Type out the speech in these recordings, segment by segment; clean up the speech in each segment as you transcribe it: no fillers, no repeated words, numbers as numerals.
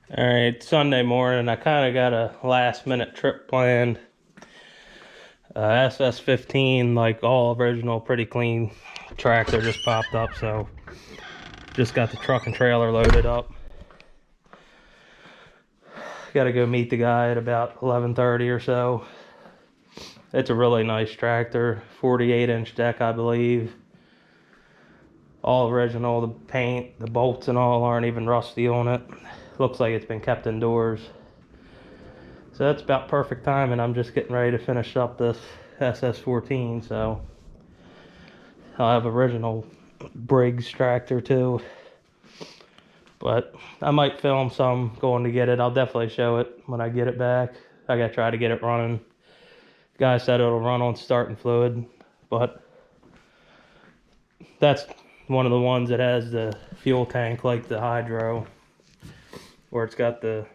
Alright, Sunday morning, I kind of got a last minute trip planned. SS15, like all original, pretty clean tractor just popped up, so just got the truck and trailer loaded up. Gotta go meet the guy at about 11:30 or so. It's a really nice tractor, 48-inch deck, I believe. All original, the paint, the bolts and all aren't even rusty on it. Looks like it's been kept indoors. So that's about perfect time, and I'm just getting ready to finish up this SS14, so I'll have original Briggs tractor too. But I might film some going to get it. I'll definitely show it when I get it back. I gotta try to get it running. The guy said it'll run on starting fluid, but that's one of the ones that has the fuel tank like the hydro, where it's got the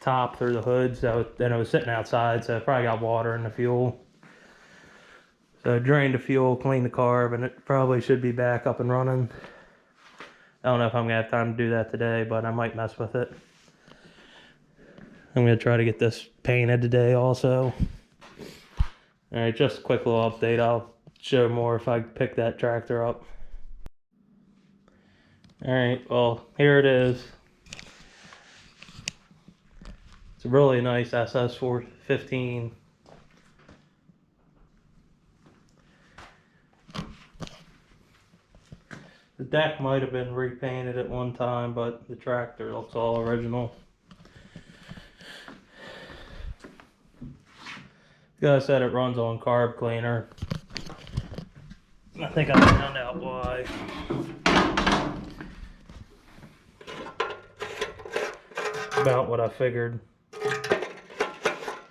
top through the hood. So then it was sitting outside, so it probably got water in the fuel. So drain the fuel, clean the carb, and it probably should be back up and running. I don't know if I'm gonna have time to do that today, but I might mess with it. I'm gonna try to get this painted today also. Alright, just a quick little update. I'll show more if I pick that tractor up. Alright, well, here it is. It's a really nice SS15. The deck might have been repainted at one time, but the tractor looks all original. The guy said it runs on carb cleaner. I think I found out why. About what I figured.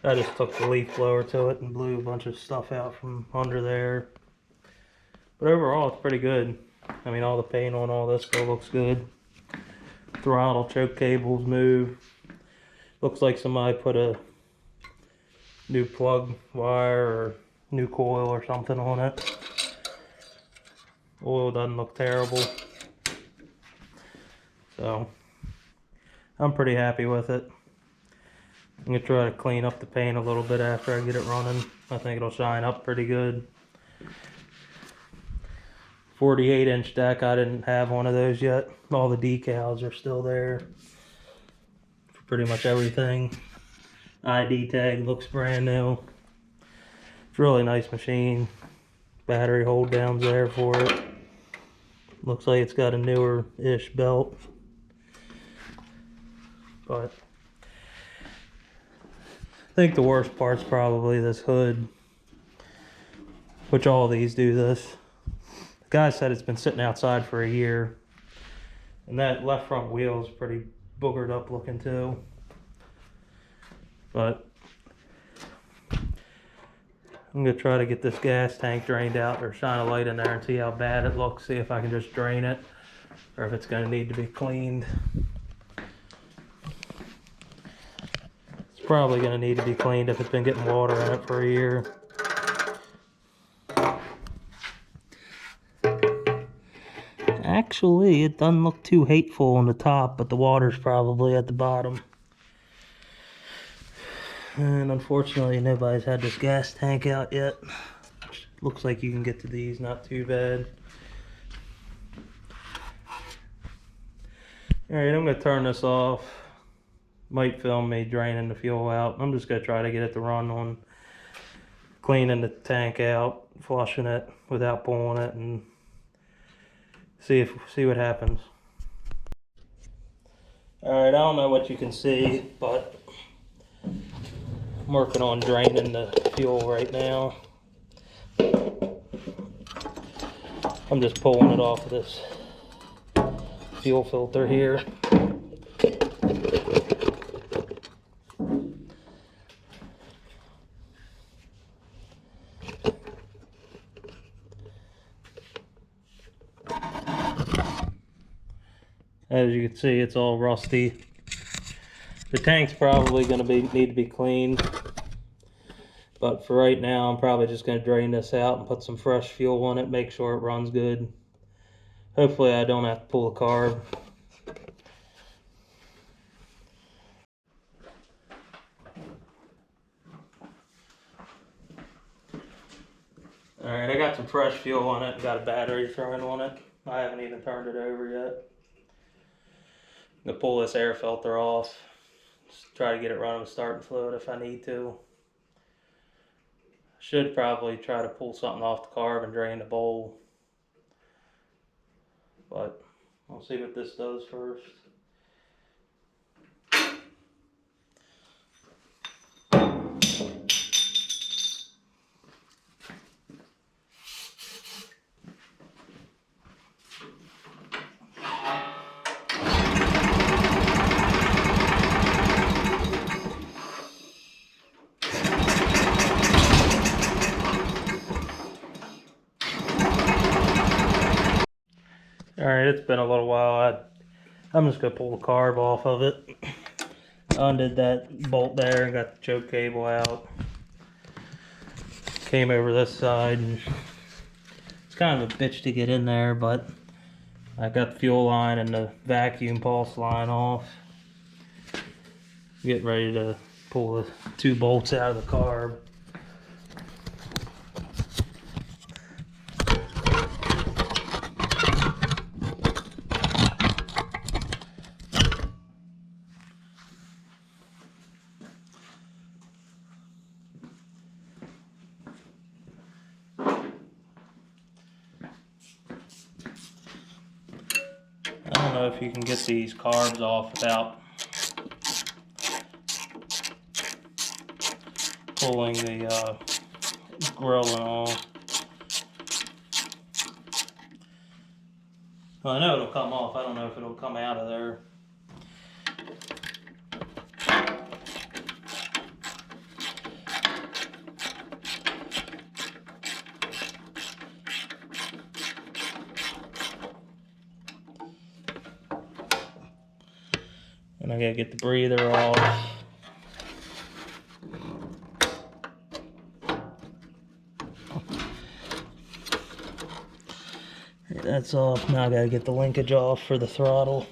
I just took the leaf blower to it and blew a bunch of stuff out from under there. But overall, it's pretty good. I mean, all the paint on all this still looks good. Throttle choke cables move. Looks like somebody put a new plug wire or new coil or something on it. Oil doesn't look terrible. So, I'm pretty happy with it. I'm going to try to clean up the paint a little bit after I get it running. I think it'll shine up pretty good. 48-inch deck, I didn't have one of those yet. All the decals are still there for pretty much everything. ID tag looks brand new. It's a really nice machine. Battery hold down's there for it. Looks like it's got a newer-ish belt. But I think the worst part's probably this hood, which all of these do this. The guy said it's been sitting outside for a year, and that left front wheel is pretty boogered up looking too. But I'm gonna try to get this gas tank drained out or shine a light in there and see how bad it looks, see if I can just drain it or if it's gonna need to be cleaned. It's probably gonna need to be cleaned if it's been getting water in it for a year. Actually, it doesn't look too hateful on the top, but the water's probably at the bottom. And unfortunately, nobody's had this gas tank out yet. Looks like you can get to these not too bad. Alright, I'm going to turn this off. Might film me draining the fuel out. I'm just going to try to get it to run on cleaning the tank out, flushing it without pulling it, and see what happens. Alright, I don't know what you can see, but I'm working on draining the fuel right now. I'm just pulling it off of this fuel filter here. As you can see, it's all rusty. The tank's probably going to need to be cleaned, but for right now, I'm probably just going to drain this out and put some fresh fuel on it, make sure it runs good. Hopefully, I don't have to pull the carb. got some fresh fuel on it and got a battery thrown on it. I haven't even turned it over yet. I'm gonna pull this air filter off. Just try to get it running with starting fluid if I need to. Should probably try to pull something off the carb and drain the bowl. But we'll see what this does first. Alright, it's been a little while. I'm just going to pull the carb off of it. Undid that bolt there and got the choke cable out. Came over this side and it's kind of a bitch to get in there, but I got the fuel line and the vacuum pulse line off. Get ready to pull the 2 bolts out of the carb. I don't know if you can get these carbs off without pulling the grilling off. Well, I know it'll come off. I don't know if it'll come out of there. And I gotta get the breather off. That's off. Now I gotta get the linkage off for the throttle.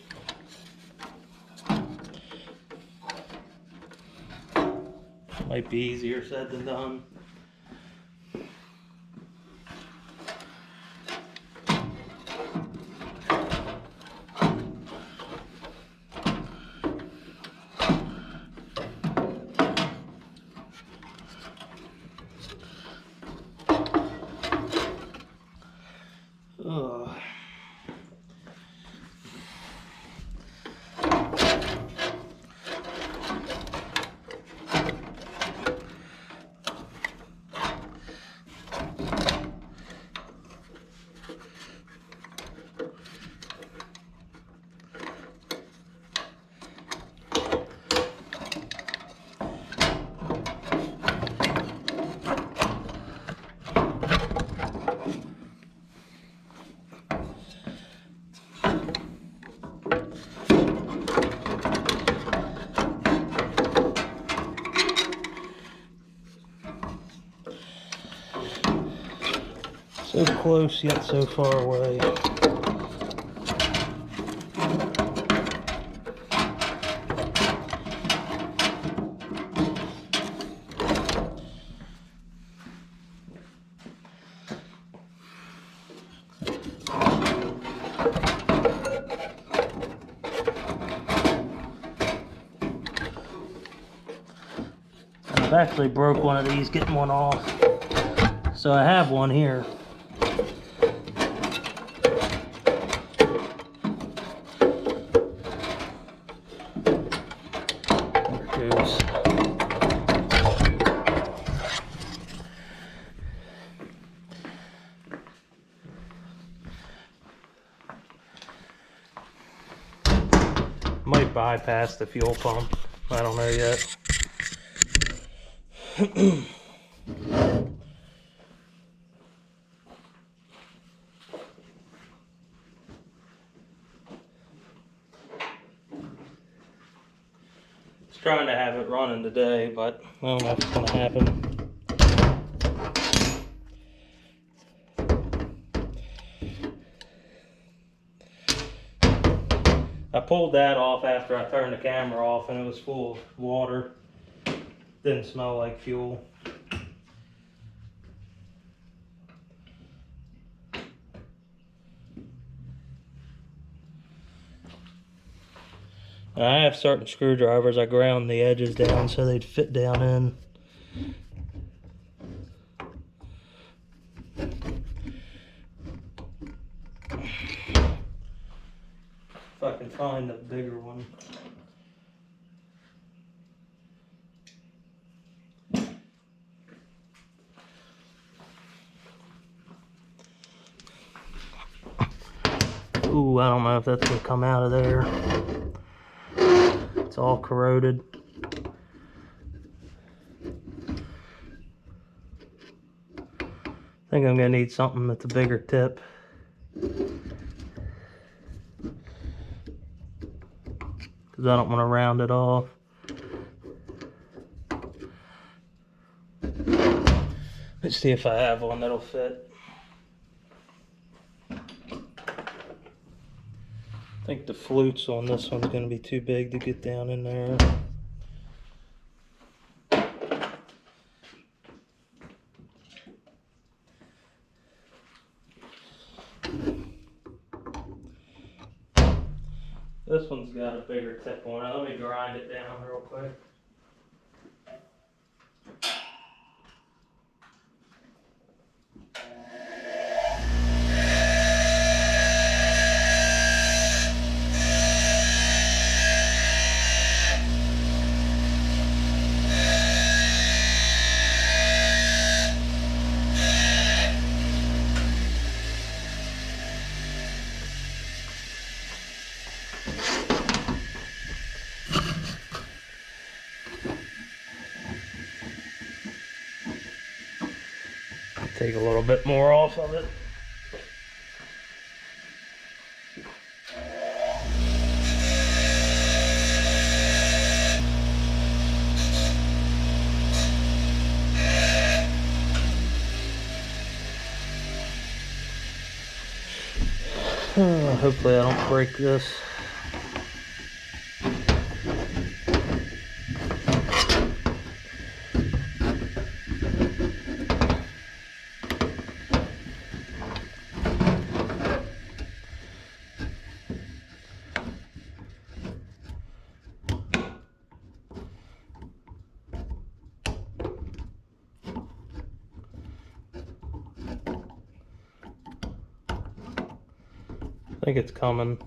Might be easier said than done. Ugh. So close yet so far away. I've actually broke one of these getting one off. So I have one here. There it goes. Might bypass the fuel pump. I don't know yet. Trying to have it running today, but I don't know if it's going to happen. I pulled that off after I turned the camera off and it was full of water. Didn't smell like fuel. I have certain screwdrivers, I ground the edges down so they'd fit down in. If I can find a bigger one. Ooh, I don't know if that's gonna come out of there. It's all corroded. I think I'm gonna need something that's a bigger tip. Because I don't want to round it off. Let's see if I have one that'll fit. I think the flutes on this one's going to be too big to get down in there. This one's got a bigger tip on it. Let me grind it down real quick. Take a little bit more off of it. Hopefully I don't break this. I think it's coming.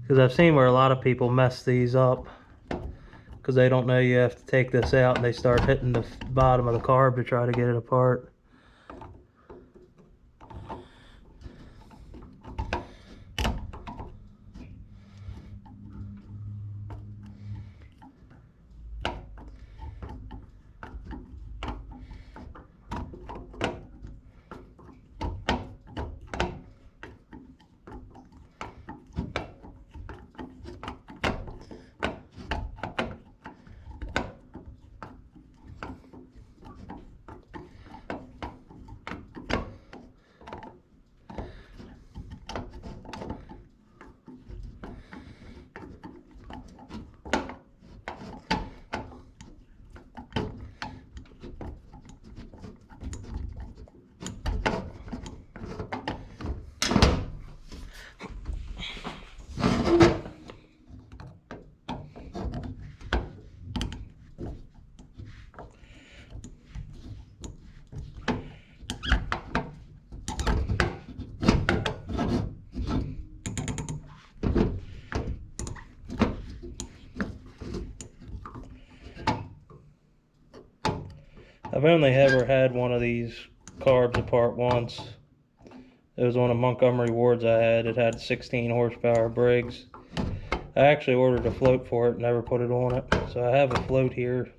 Because I've seen where a lot of people mess these up because they don't know you have to take this out and they start hitting the bottom of the carb to try to get it apart. I've only ever had one of these carbs apart once. It was one of Montgomery Ward's I had. It had 16 horsepower Briggs. I actually ordered a float for it, never put it on it. So I have a float here.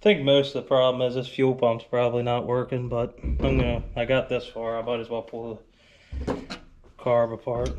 think most of the problem is this fuel pump's probably not working, but I got this far, I might as well pull the carb apart.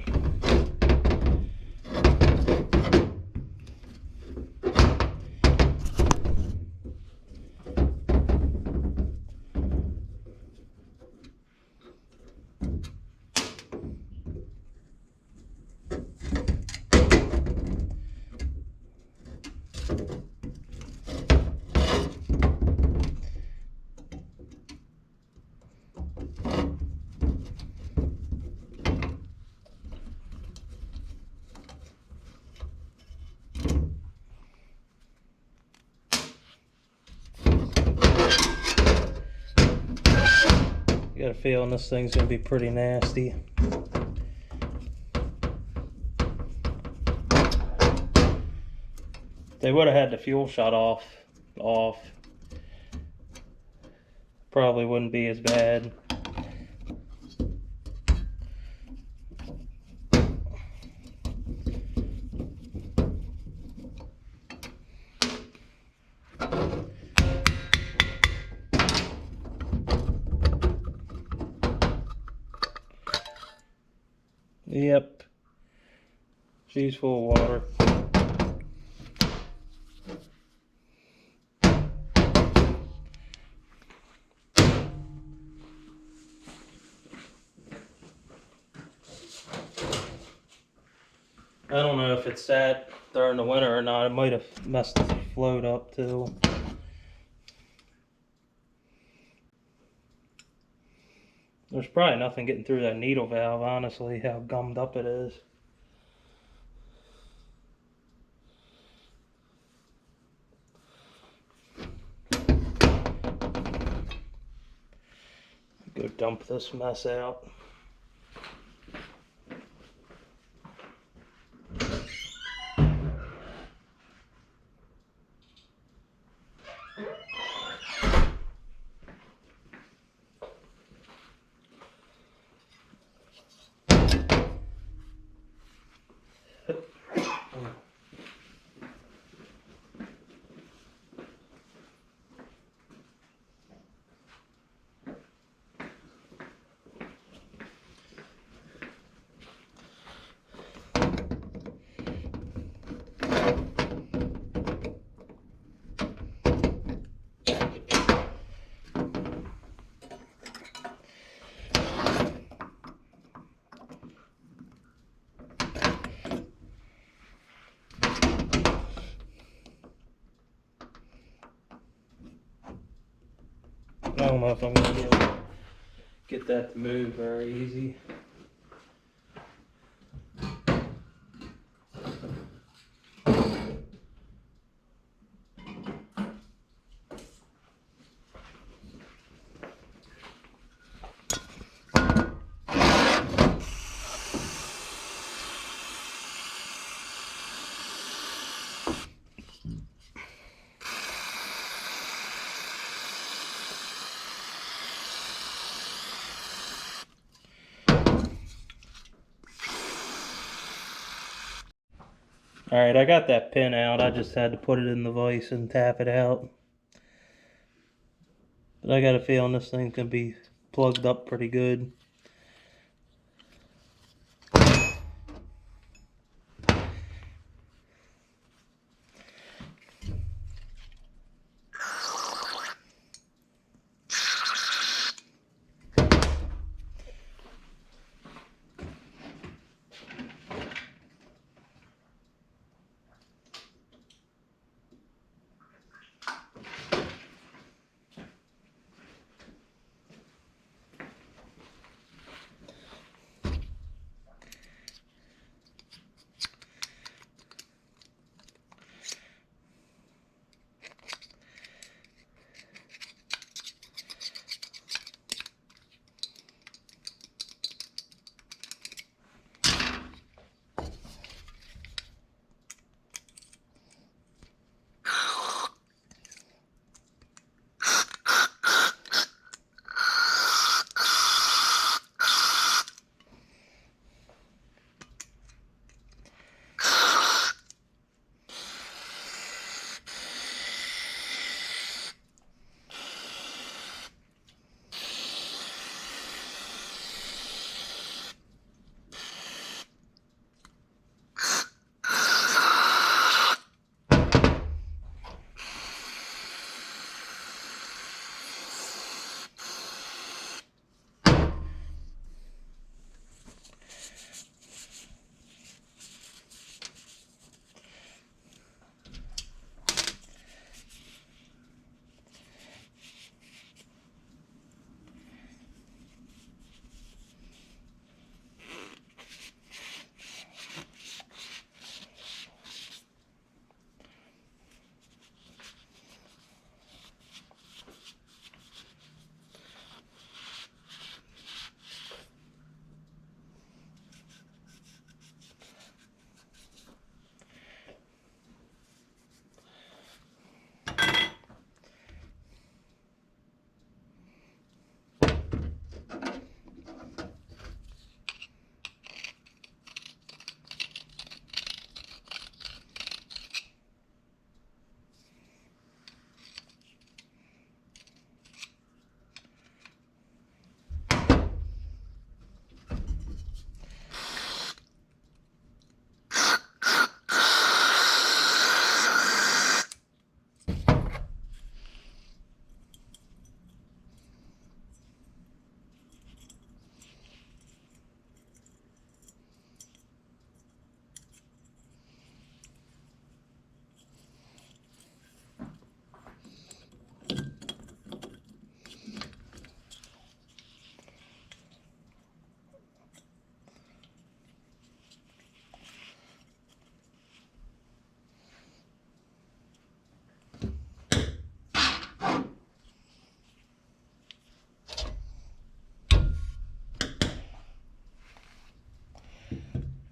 I got a feeling this thing's gonna be pretty nasty. They would have had the fuel shut off. Probably wouldn't be as bad. Yep, she's full of water. I don't know if it sat during the winter or not. It might have messed the float up too. There's probably nothing getting through that needle valve, honestly, how gummed up it is. Go dump this mess out. I don't know if I'm going to be able to get that to move very easy. Alright, I got that pin out. I just had to put it in the vise and tap it out. But I got a feeling this thing's going to be plugged up pretty good.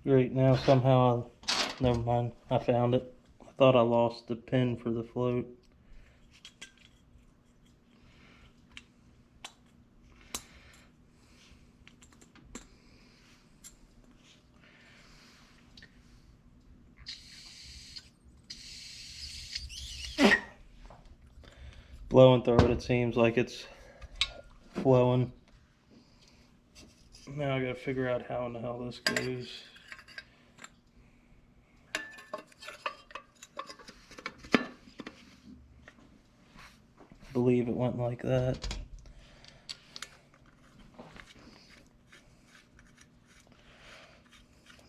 right now. Somehow, never mind, I found it. I thought I lost the pin for the float. Blowing through it, it seems like it's flowing. Now I gotta figure out how in the hell this goes. I believe it went like that.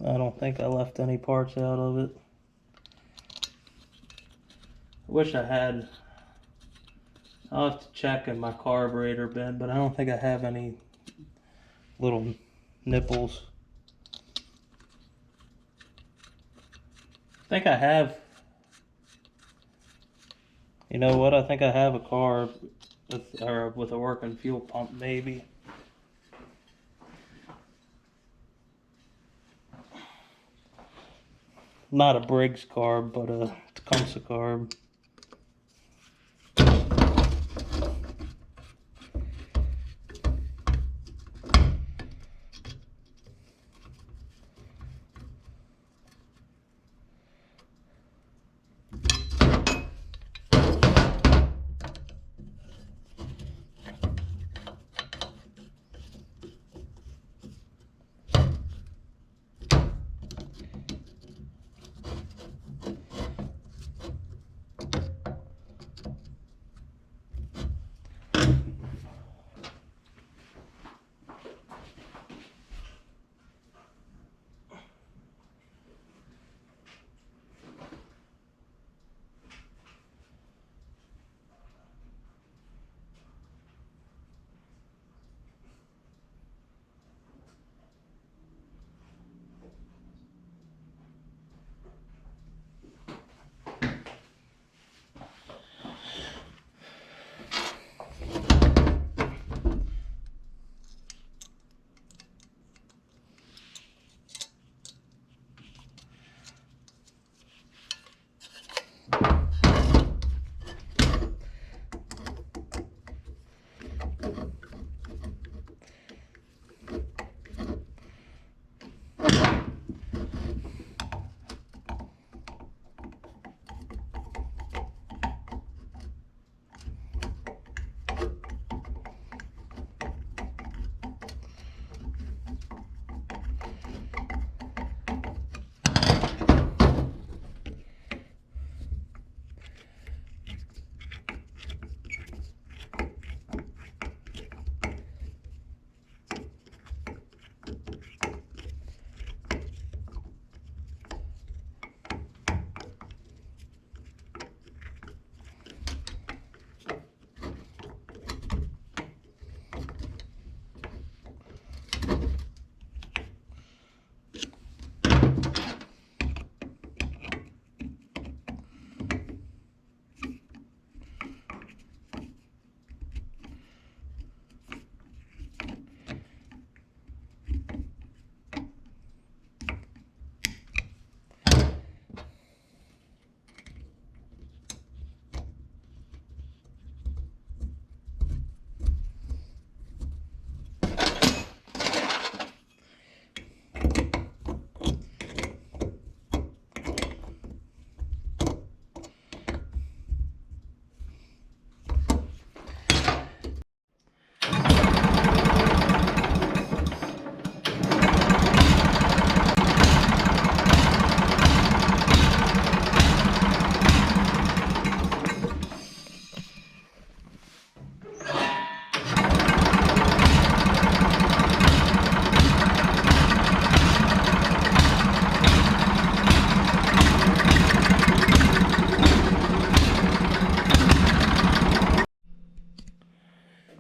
I don't think I left any parts out of it. I wish I had. I'll have to check in my carburetor bin, but I don't think I have any little nipples. I think I have. You know what? I think I have a carb with a working fuel pump, maybe. Not a Briggs carb, but a Tecumseh carb.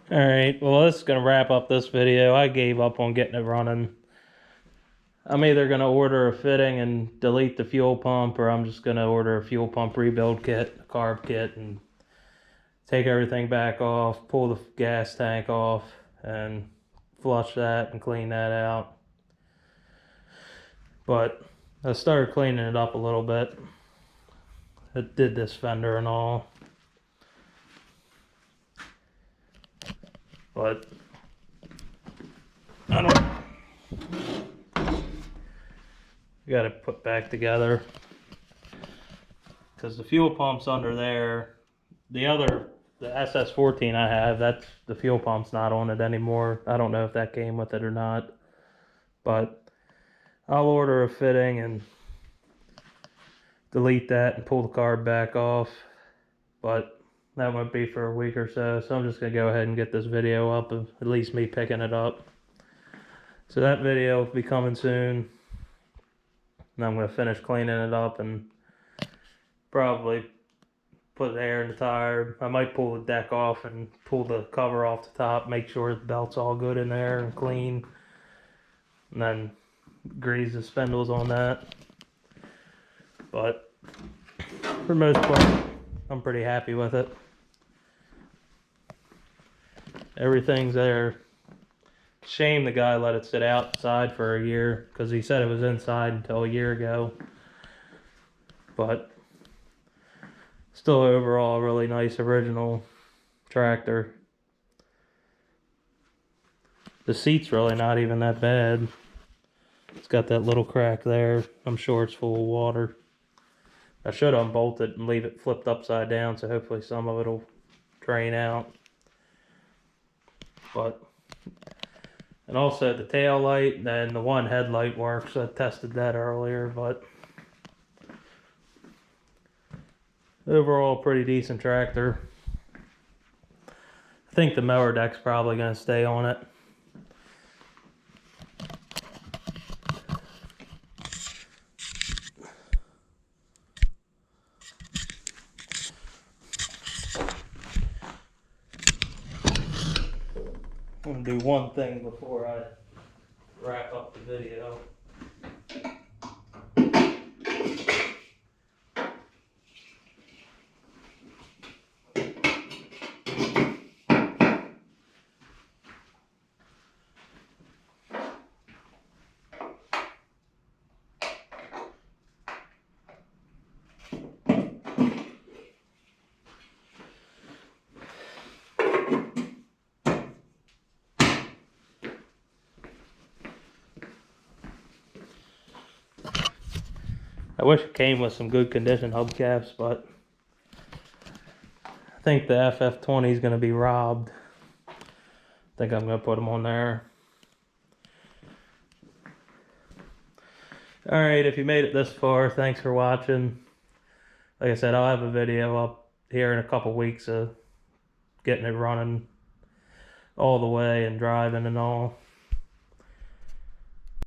Alright, well, this is going to wrap up this video. I gave up on getting it running. I'm either going to order a fitting and delete the fuel pump, or I'm just going to order a fuel pump rebuild kit, a carb kit, and take everything back off, pull the gas tank off, and flush that and clean that out. But I started cleaning it up a little bit. It did this fender and all. But I don't, got to put back together, because the fuel pump's under there. The ss15 I have, that's the fuel pump's not on it anymore. I don't know if that came with it or not, but I'll order a fitting and delete that and pull the carb back off. But that won't be for a week or so, so I'm just gonna go ahead and get this video up of at least me picking it up. So that video will be coming soon. And I'm gonna finish cleaning it up and probably put air in the tire. I might pull the deck off and pull the cover off the top, make sure the belt's all good in there and clean, and then grease the spindles on that. But for the most part, I'm pretty happy with it. Everything's there. Shame the guy let it sit outside for a year, because he said it was inside until a year ago. But still, overall, really nice original tractor. The seat's really not even that bad. It's got that little crack there. I'm sure it's full of water. I should unbolt it and leave it flipped upside down, so hopefully some of it will drain out. But, and also the tail light and the one headlight works. I tested that earlier, but overall, pretty decent tractor. I think the mower deck's probably going to stay on it. I'm going to do one thing before I wrap up the video. I wish it came with some good condition hubcaps, but I think the FF20 is going to be robbed. I think I'm going to put them on there. Alright, if you made it this far, thanks for watching. Like I said, I'll have a video up here in a couple weeks of getting it running all the way and driving and all.